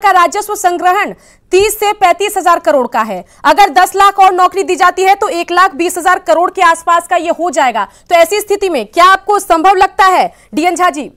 का राजस्व संग्रहण 30 से 35 हजार करोड़ का है। अगर 10 लाख और नौकरी दी जाती है तो 1,20,000 करोड़ के आसपास का यह हो जाएगा। तो ऐसी स्थिति में क्या आपको संभव लगता है डीएन झा जी?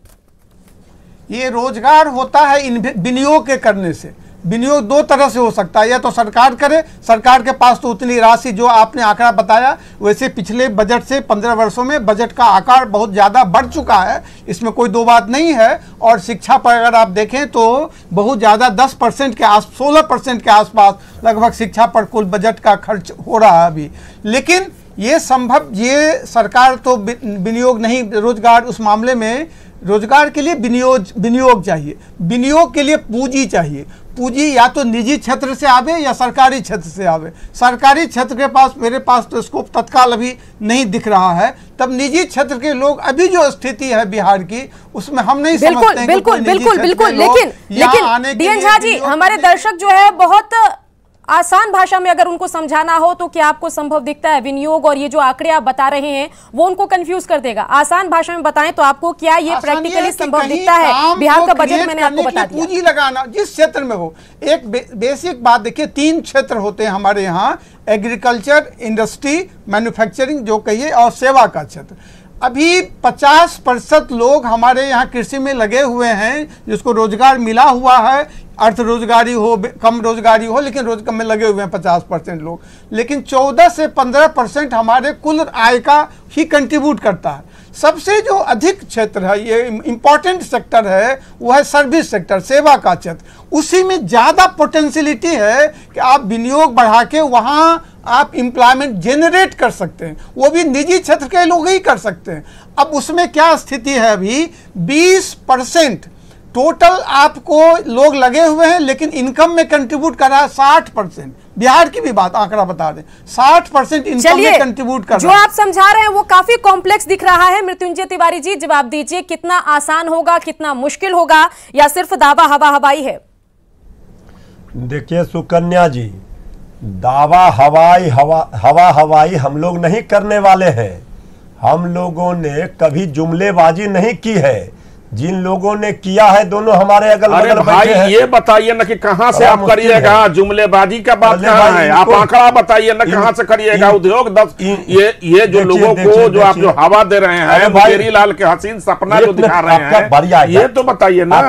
ये रोजगार होता है विनियोग के करने से। विनियोग दो तरह से हो सकता है, या तो सरकार करे, सरकार के पास तो उतनी राशि जो आपने आंकड़ा बताया वैसे पिछले बजट से 15 वर्षों में बजट का आकार बहुत ज़्यादा बढ़ चुका है, इसमें कोई दो बात नहीं है। और शिक्षा पर अगर आप देखें तो बहुत ज़्यादा 10% के 16% के आसपास लगभग शिक्षा पर कुल बजट का खर्च हो रहा है अभी। लेकिन ये संभव, सरकार तो विनियोग नहीं, रोजगार उस मामले में रोजगार के लिए विनियोग चाहिए, विनियोग के लिए पूंजी चाहिए। पूंजी या तो निजी क्षेत्र से आवे या सरकारी क्षेत्र से आवे। सरकारी क्षेत्र के पास मेरे पास तो स्कोप तत्काल अभी नहीं दिख रहा है, तब निजी क्षेत्र के लोग अभी जो स्थिति है बिहार की उसमें हम नहीं समझते हैं। बिल्कुल। लेकिन डीएन झा जी, हमारे दर्शक जो है बहुत आसान भाषा में अगर उनको समझाना हो तो क्या आपको संभव दिखता है विनियोग और ये जो आंकड़े आप बता रहे हैं वो उनको कंफ्यूज कर देगा? आसान भाषा में बताएं तो आपको क्या ये प्रैक्टिकली संभव दिखता है? बिहार का बजट मैंने आपको बता दिया। पूंजी लगाना जिस क्षेत्र में हो, एक बेसिक बात देखिए, 3 क्षेत्र होते हैं हमारे यहाँ, एग्रीकल्चर, इंडस्ट्री, मैन्युफैक्चरिंग जो कहिए, और सेवा का क्षेत्र। अभी 50% लोग हमारे यहाँ कृषि में लगे हुए हैं, जिसको रोजगार मिला हुआ है, अर्थ रोजगारी हो, कम रोजगारी हो, लेकिन रोजगार में लगे हुए हैं 50% लोग। लेकिन 14 से 15% हमारे कुल आय का ही कंट्रीब्यूट करता है। सबसे जो अधिक क्षेत्र है, ये इम्पोर्टेंट सेक्टर है, वो है सर्विस सेक्टर, सेवा का क्षेत्र। उसी में ज़्यादा पोटेंशियलिटी है कि आप विनियोग बढ़ा के वहाँ आप एम्प्लॉयमेंट जनरेट कर सकते हैं, वो भी निजी क्षेत्र के लोग ही कर सकते हैं। अब उसमें क्या स्थिति है, अभी 20% टोटल आपको लोग लगे हुए हैं, लेकिन इनकम में कंट्रीब्यूट कर रहा है 60%। बिहार की भी बात आंकड़ा बता दें, 60% इनकम में कंट्रीब्यूट कर रहा है। जो आप समझा रहे हैं वो काफी कॉम्प्लेक्स दिख रहा है। मृत्युंजय तिवारी जी, जवाब दीजिए, कितना आसान होगा, कितना मुश्किल होगा, या सिर्फ दावा हवा हवाई है? देखिए सुकन्या जी, दावा हवा हवाई हम लोग नहीं करने वाले हैं। हम लोगों ने कभी जुमलेबाजी नहीं की है। जिन लोगों ने किया है दोनों हमारे अगल बगल बैठे हैं। ये बताइए ना कि कहां से आप करिएगा? जुमलेबाजी का बात कहां है? आप आंकड़ा बताइए ना, कहां से करिएगा? उद्योग 10 ये जो लोगों को जो आप जो हवा दे रहे हैं, मुकेरी लाल के हसीन सपना जो दिखा रहे हैं, ये तो बताइए ना।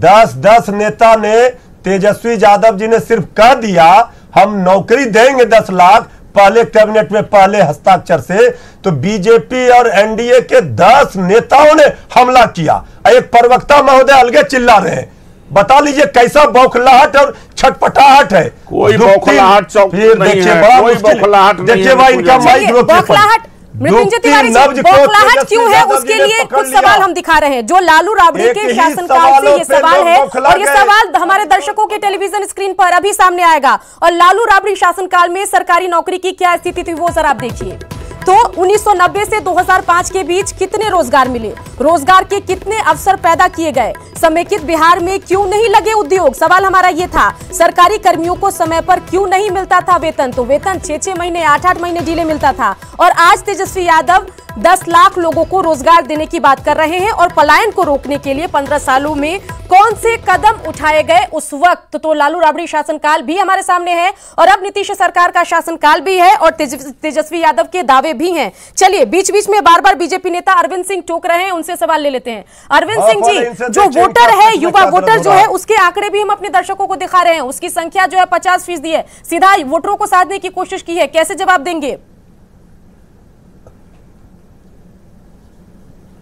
10 नेता ने, तेजस्वी यादव जी ने सिर्फ कह दिया हम नौकरी देंगे 10 लाख पहले कैबिनेट में पहले हस्ताक्षर से, तो बीजेपी और एनडीए के 10 नेताओं ने हमला किया। एक प्रवक्ता महोदय अलगे चिल्ला रहे हैं। बता लीजिए कैसा बौखलाहट और छटपटाहट है। कोई बौखलाहट नहीं है, कोई बौखलाहट नहीं है। देखिए भाई, इनका माइक मृत्युंजय तिवारी जी, बौखलाहट क्यों है उसके लिए कुछ सवाल हम दिखा रहे हैं, जो लालू राबड़ी के शासनकाल से ये सवाल है, और ये सवाल हमारे दर्शकों के टेलीविजन स्क्रीन पर अभी सामने आएगा। और लालू राबड़ी शासनकाल में सरकारी नौकरी की क्या स्थिति थी वो जरा आप देखिए। तो 1990 से 2005 के बीच कितने रोजगार मिले, रोजगार के कितने अवसर पैदा किए गए, समेकित बिहार में क्यों नहीं लगे उद्योग? सवाल हमारा ये था। सरकारी कर्मियों को समय पर क्यों नहीं मिलता था वेतन? तो वेतन 6-6 महीने, 8-8 महीने डिले मिलता था। और आज तेजस्वी यादव 10 लाख लोगों को रोजगार देने की बात कर रहे हैं, और पलायन को रोकने के लिए 15 सालों में कौन से कदम उठाए गए उस वक्त? तो लालू राबड़ी शासनकाल भी हमारे सामने है, और अब नीतीश सरकार का शासनकाल भी है, और तेजस्वी यादव के दावे भी हैं। चलिए, बीच बीच में बार बार बीजेपी नेता अरविंद सिंह टोक रहे हैं, उनसे सवाल ले लेते हैं। अरविंद सिंह जी, जो वोटर है, युवा वोटर जो है, उसके आंकड़े भी हम अपने दर्शकों को दिखा रहे हैं। उसकी संख्या जो है 50% है। सीधा वोटरों को साधने की कोशिश की है, कैसे जवाब देंगे?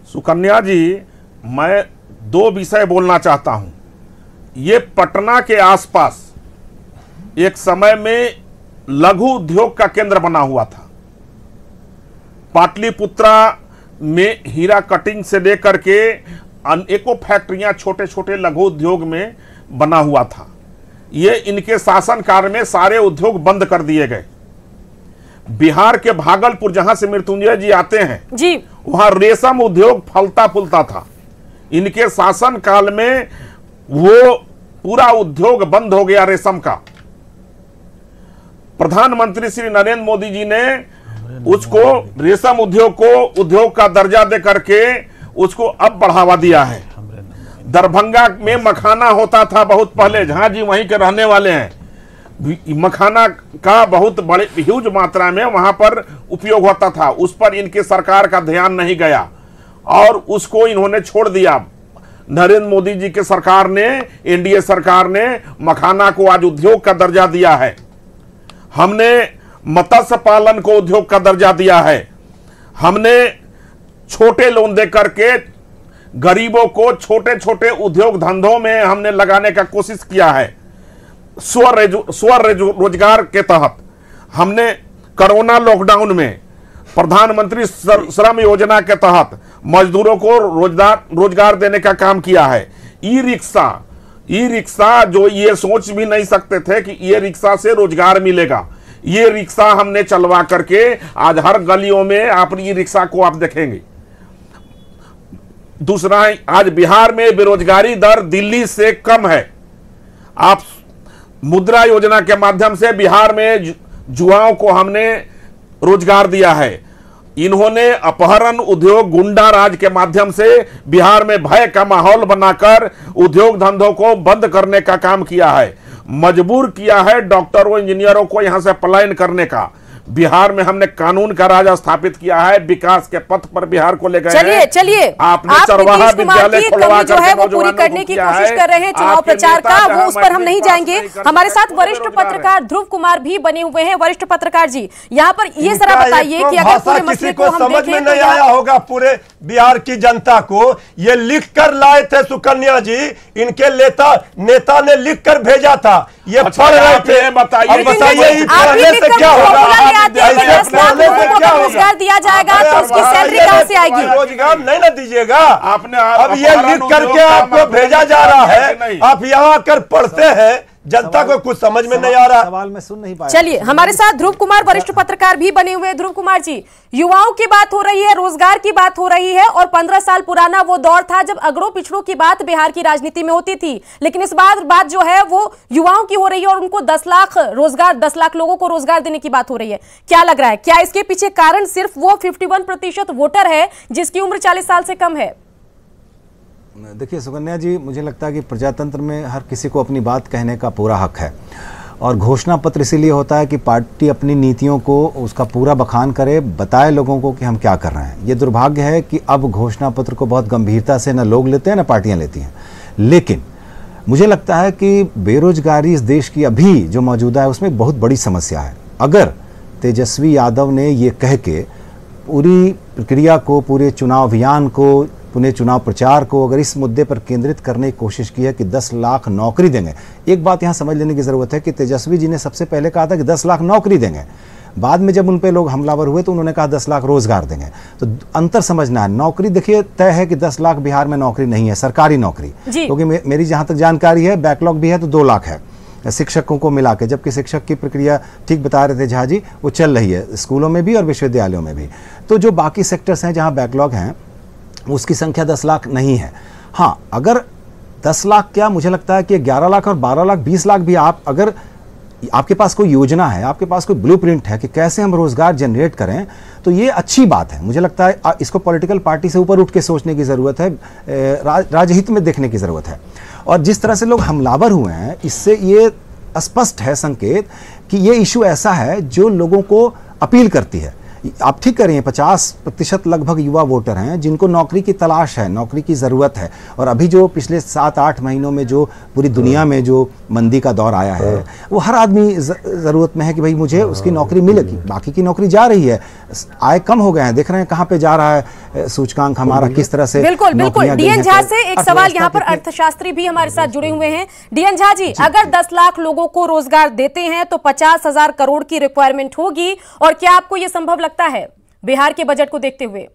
सुकन्या जी, मैं 2 विषय बोलना चाहता हूं। ये पटना के आसपास एक समय में लघु उद्योग का केंद्र बना हुआ था। पाटलिपुत्रा में हीरा कटिंग से लेकर के अनेकों फैक्ट्रियां छोटे छोटे लघु उद्योग में बना हुआ था। ये इनके शासनकाल में सारे उद्योग बंद कर दिए गए। बिहार के भागलपुर, जहां से मृत्युंजय जी आते हैं जी, वहां रेशम उद्योग फलता फूलता था। इनके शासन काल में वो पूरा उद्योग बंद हो गया रेशम का। प्रधानमंत्री श्री नरेंद्र मोदी जी ने उसको, रेशम उद्योग को उद्योग का दर्जा दे करके उसको अब बढ़ावा दिया है। दरभंगा में मखाना होता था बहुत पहले, जहां जी वहीं के रहने वाले हैं, मखाना का बहुत बड़े ह्यूज मात्रा में वहां पर उपयोग होता था। उस पर इनके सरकार का ध्यान नहीं गया और उसको इन्होंने छोड़ दिया। नरेंद्र मोदी जी के सरकार ने, एनडीए सरकार ने मखाना को आज उद्योग का दर्जा दिया है। हमने मत्स्य पालन को उद्योग का दर्जा दिया है। हमने छोटे लोन दे करके गरीबों को छोटे छोटे उद्योग धंधों में हमने लगाने का कोशिश किया है। स्वरोजगार के तहत हमने कोरोना लॉकडाउन में प्रधानमंत्री श्रम योजना के तहत मजदूरों को रोजगार देने का काम किया है। ई रिक्शा जो ये सोच भी नहीं सकते थे कि ये रिक्शा से रोजगार मिलेगा, ये रिक्शा हमने चलवा करके आज हर गलियों में आप ई रिक्शा को आप देखेंगे। दूसरा, आज बिहार में बेरोजगारी दर दिल्ली से कम है। आप मुद्रा योजना के माध्यम से बिहार में युवाओं को हमने रोजगार दिया है। इन्होंने अपहरण, उद्योग, गुंडा राज के माध्यम से बिहार में भय का माहौल बनाकर उद्योग धंधों को बंद करने का काम किया है। मजबूर किया है डॉक्टरों, इंजीनियरों को यहां से पलायन करने का। बिहार में हमने कानून का राज स्थापित किया है, विकास के पथ पर बिहार को ले गए। चलिए आपने चरवाहा विद्यालय खुलवा जो है वो पूरी करने की कोशिश कर रहे हैं चुनाव प्रचार का, वो उस पर हम नहीं जाएंगे। हमारे साथ वरिष्ठ पत्रकार ध्रुव कुमार भी बने हुए हैं। वरिष्ठ पत्रकार जी, यहाँ पर ये जरा बताइए कि अगर पूरे मसले को हम समझ में नहीं आया होगा, पूरे बिहार की जनता को ये लिख कर लाए थे सुकन्या जी, इनके नेता ने लिख कर भेजा था, ये पढ़ रहे थे। बताइए पढ़ने से क्या होगा? 10 लाख लोगों को रोजगार दिया जाएगा तो उसकी सैलरी कहां से आएगी? रोजगार नहीं ना दीजिएगा आपने। अब ये लिख करके आपको भेजा जा रहा है, आप यहाँ आकर पढ़ते हैं, जनता को कुछ समझ में नहीं आ रहा। सवाल में सुन नहीं पाया। चलिए, हमारे साथ ध्रुव कुमार वरिष्ठ पत्रकार भी बने हुए हैं। ध्रुव कुमार जी, युवाओं की बात हो रही है, रोजगार की बात हो रही है और 15 साल पुराना वो दौर था जब अगड़ों पिछड़ों की बात बिहार की राजनीति में होती थी, लेकिन इस बात जो है वो युवाओं की हो रही है और उनको 10 लाख लोगों को रोजगार देने की बात हो रही है। क्या लग रहा है, क्या इसके पीछे कारण सिर्फ वो 51% वोटर है जिसकी उम्र 40 साल से कम है? देखिए सुकन्या जी, मुझे लगता है कि प्रजातंत्र में हर किसी को अपनी बात कहने का पूरा हक है और घोषणा पत्र इसीलिए होता है कि पार्टी अपनी नीतियों को उसका पूरा बखान करे, बताए लोगों को कि हम क्या कर रहे हैं। ये दुर्भाग्य है कि अब घोषणा पत्र को बहुत गंभीरता से न लोग लेते हैं न पार्टियां लेती हैं। लेकिन मुझे लगता है कि बेरोजगारी इस देश की अभी जो मौजूदा है उसमें बहुत बड़ी समस्या है। अगर तेजस्वी यादव ने ये कह के पूरी प्रक्रिया को, पूरे चुनाव अभियान को, पुणे चुनाव प्रचार को अगर इस मुद्दे पर केंद्रित करने की कोशिश की है कि 10 लाख नौकरी देंगे, एक बात यहाँ समझ लेने की ज़रूरत है कि तेजस्वी जी ने सबसे पहले कहा था कि 10 लाख नौकरी देंगे। बाद में जब उन पे लोग हमलावर हुए तो उन्होंने कहा 10 लाख रोजगार देंगे। तो अंतर समझना है। नौकरी देखिए, तय है कि 10 लाख बिहार में नौकरी नहीं है, सरकारी नौकरी, क्योंकि मेरी जहाँ तक जानकारी है बैकलॉग भी है तो 2 लाख है शिक्षकों को मिला के, जबकि शिक्षक की प्रक्रिया ठीक बता रहे थे झा जी, वो चल रही है स्कूलों में भी और विश्वविद्यालयों में भी। तो जो बाकी सेक्टर्स हैं जहाँ बैकलॉग हैं उसकी संख्या 10 लाख नहीं है। हाँ, अगर 10 लाख क्या, मुझे लगता है कि 11 लाख और 12 लाख 20 लाख भी आप, अगर आपके पास कोई योजना है, आपके पास कोई ब्लूप्रिंट है कि कैसे हम रोजगार जनरेट करें, तो ये अच्छी बात है। मुझे लगता है इसको पॉलिटिकल पार्टी से ऊपर उठ के सोचने की ज़रूरत है, राजहित में देखने की ज़रूरत है। और जिस तरह से लोग हमलावर हुए हैं, इससे ये स्पष्ट है संकेत कि ये इशू ऐसा है जो लोगों को अपील करती है। आप ठीक कर रही हैं, 50% लगभग युवा वोटर हैं जिनको नौकरी की तलाश है, नौकरी की ज़रूरत है। और अभी जो पिछले 7-8 महीनों में जो पूरी दुनिया में जो मंदी का दौर आया है, वो हर आदमी ज़रूरत में है कि भाई मुझे उसकी नौकरी मिलेगी। बाकी की नौकरी जा रही है, आय कम हो गए हैं, देख रहे हैं कहाँ पे जा रहा है सूचकांक हमारा, किस तरह से। बिल्कुल बिल्कुल। डीएन झा से एक सवाल, यहाँ पर अर्थशास्त्री भी हमारे साथ जुड़े हुए हैं। डीएन झा जी, अगर 10 लाख लोगों को रोजगार देते हैं तो 50,000 करोड़ की रिक्वायरमेंट होगी, और क्या आपको यह संभव लगता है बिहार के बजट को देखते हुए?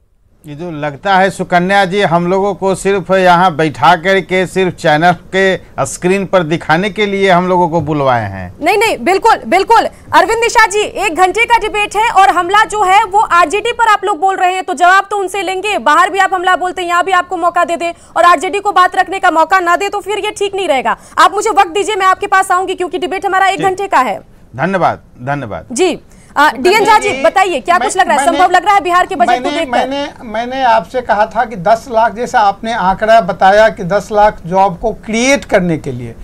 ये जो लगता है सुकन्या जी, हम लोगों को सिर्फ यहाँ बैठा करके सिर्फ चैनल के स्क्रीन पर दिखाने के लिए हम लोगों को बुलवाए हैं। नहीं, बिल्कुल बिल्कुल। अरविंद निषाद जी, 1 घंटे का डिबेट है और हमला जो है वो आरजेडी पर आप लोग बोल रहे हैं, तो जवाब तो उनसे लेंगे। बाहर भी आप हमला बोलते हैं, यहाँ भी आपको मौका दे दे और आरजेडी को बात रखने का मौका ना दे, तो फिर ये ठीक नहीं रहेगा। आप मुझे वक्त दीजिए, मैं आपके पास आऊंगी क्योंकि डिबेट हमारा 1 घंटे का है। धन्यवाद। जी, डीएन झा जी बताइए, क्या कुछ लग रहा है, संभव लग रहा है बिहार के बजट को देखकर? मैंने आपसे कहा था कि 10 लाख, जैसा आपने आंकड़ा बताया कि 10 लाख जॉब को क्रिएट करने के लिए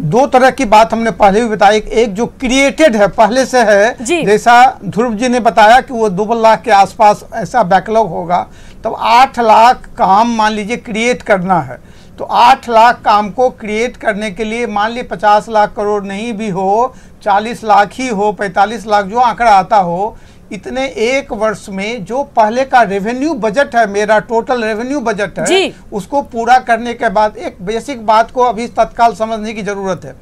दो तरह की बात हमने पहले भी बताई। एक जो क्रिएटेड है पहले से है, जैसा ध्रुव जी ने बताया कि वो 2 लाख के आसपास ऐसा बैकलॉग होगा, तब 8 लाख काम मान लीजिए क्रिएट करना है। तो 8 लाख काम को क्रिएट करने के लिए मान लीजिए 50 लाख करोड़ नहीं भी हो, 40 लाख ही हो, 45 लाख जो आंकड़ा आता हो, इतने एक वर्ष में जो पहले का रेवेन्यू बजट है, मेरा टोटल रेवेन्यू बजट है, उसको पूरा करने के बाद एक बेसिक बात को अभी तत्काल समझने की जरूरत है।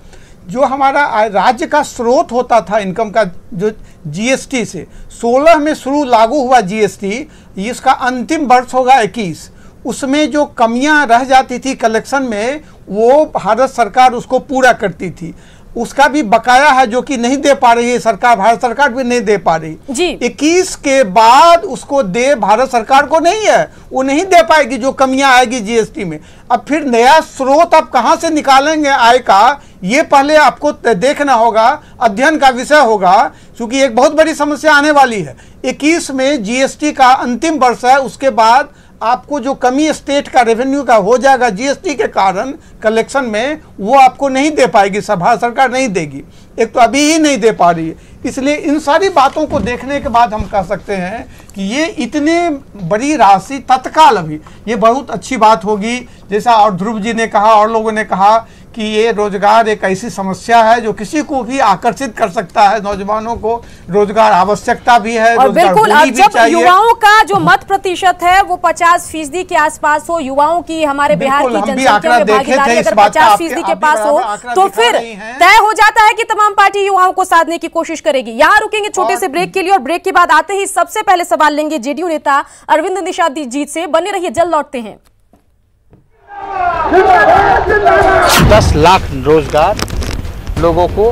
जो हमारा राज्य का स्रोत होता था इनकम का, जो जीएसटी से 16 में शुरू लागू हुआ जीएसटी, इसका अंतिम वर्ष होगा 21, उसमें जो कमियां रह जाती थी कलेक्शन में, वो भारत सरकार उसको पूरा करती थी। उसका भी बकाया है जो कि नहीं दे पा रही है सरकार, भारत सरकार भी नहीं दे पा रही जी। 21 के बाद उसको दे भारत सरकार को नहीं है, वो नहीं दे पाएगी जो कमियां आएगी जीएसटी में। अब फिर नया स्रोत आप कहां से निकालेंगे आय का, ये पहले आपको देखना होगा, अध्ययन का विषय होगा, क्योंकि एक बहुत बड़ी समस्या आने वाली है। 21 में जीएसटी का अंतिम वर्ष है, उसके बाद आपको जो कमी स्टेट का रेवेन्यू का हो जाएगा जीएसटी के कारण कलेक्शन में, वो आपको नहीं दे पाएगी, भारत सरकार नहीं देगी। एक तो अभी ही नहीं दे पा रही है, इसलिए इन सारी बातों को देखने के बाद हम कह सकते हैं कि ये इतने बड़ी राशि तत्काल अभी ये बहुत अच्छी बात होगी। जैसा और ध्रुव जी ने कहा और लोगों ने कहा कि ये रोजगार एक ऐसी समस्या है जो किसी को भी आकर्षित कर सकता है, नौजवानों को रोजगार आवश्यकता भी है, और बिल्कुल जब युवाओं का जो मत प्रतिशत है वो 50% के आसपास हो, युवाओं की हमारे बिहार की जनसंख्या में भागीदारी अगर 50% के पास हो, तो फिर तय हो जाता है कि तमाम पार्टी युवाओं को साधने की कोशिश करेगी। यहाँ रुकेंगे छोटे से ब्रेक के लिए, और ब्रेक के बाद आते ही सबसे पहले सवाल लेंगे जेडीयू नेता अरविंद निषाद जी से। बने रहिए, जल्द लौटते हैं। 10 लाख रोजगार लोगों को,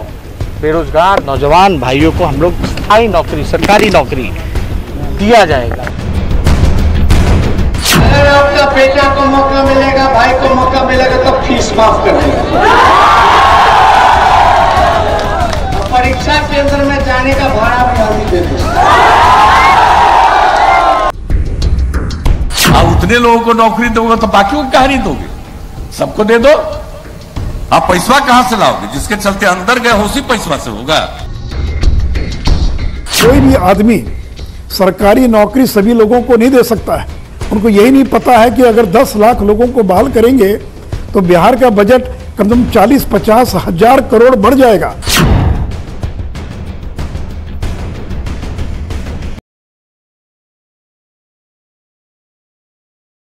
बेरोजगार नौजवान भाइयों को हम लोग स्थायी नौकरी, सरकारी नौकरी दिया जाएगा। अगर आपका बेटा को मौका मिलेगा, भाई को मौका मिलेगा, तो फीस माफ कर देगा। परीक्षा केंद्र में जाने का भाड़ा भी हम ही दे देंगे। आप उतने लोगों को नौकरी दोगे तो बाकी को कहा नहीं दोगे? सबको दे दो। आप पैसा कहां से लाओगे? जिसके चलते अंदर गए उसी पैसा से होगा। कोई भी आदमी सरकारी नौकरी सभी लोगों को नहीं दे सकता है। उनको यही नहीं पता है कि अगर 10 लाख लोगों को बहाल करेंगे तो बिहार का बजट कम से कम 40-50 हजार करोड़ बढ़ जाएगा।